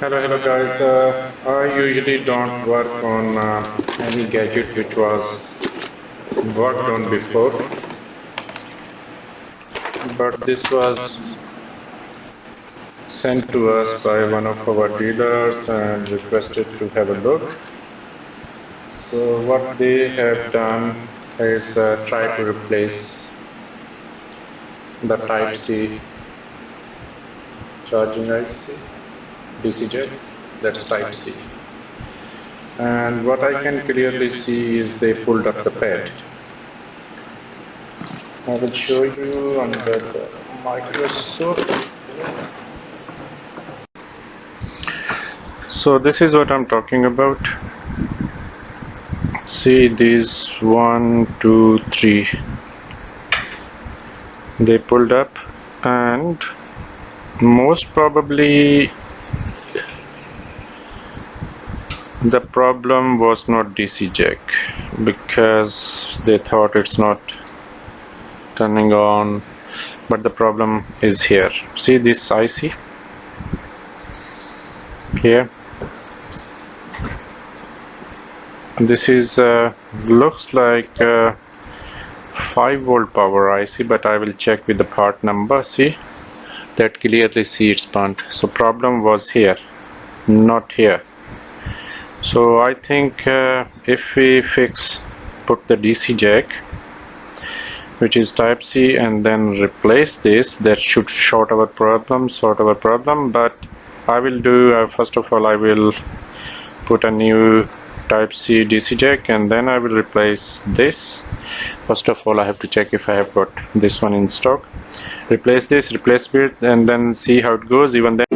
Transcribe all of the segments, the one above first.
Hello guys. I usually don't work on any gadget which was worked on before, but this was sent to us by one of our dealers and requested to have a look. So what they have done is try to replace the Type-C charging IC, DC jack, that's Type-C. And what I can clearly see is they pulled up the pad. I will show you under the microscope. So this is what I'm talking about. See these 1, 2, 3. They pulled up, and most probably the problem was not DC jack, because they thought it's not turning on, but the problem is here. See this IC here, this is looks like 5-volt power IC, but I will check with the part number. See, that clearly see it's burnt. So problem was here, not here. So I think if we put the DC jack, which is Type-C, and then replace this, that should sort our problem. But I will do first of all I will put a new Type-C DC jack, and then I will replace this. First of all I have to check if I have got this one in stock. Replace this, replace it, and then see how it goes. Even then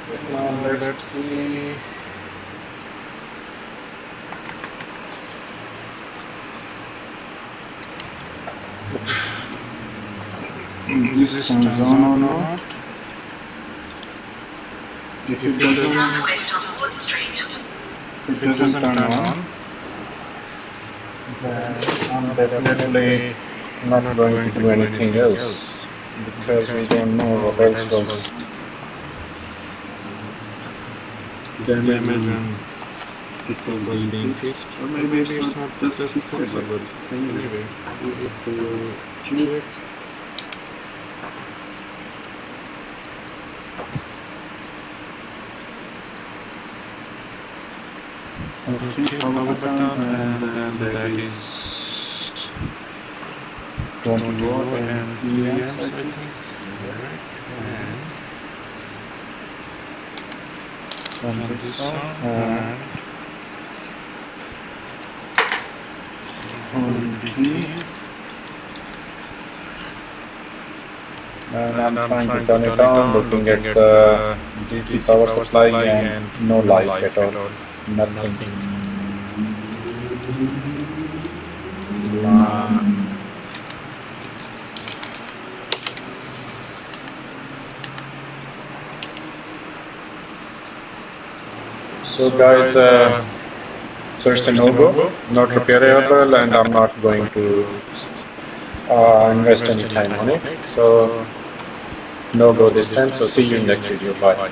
Now let's see. This turns on or not. If it doesn't turn on, then I'm definitely not going to do anything else, because we don't know what else was damaged and it was being fixed, or maybe it's not just fixable. Anyway, we need to check. Okay, power button, and then that is 20 watt and 3 amps, I think. Alright, and turn this on and hold it here. And I'm trying to turn it on, looking at the DC power supply, and no light at all. Nothing. So guys, so it's a no-go, not repairable, and I'm not going to invest any time on it. So no-go this time. So see you in next video. Bye.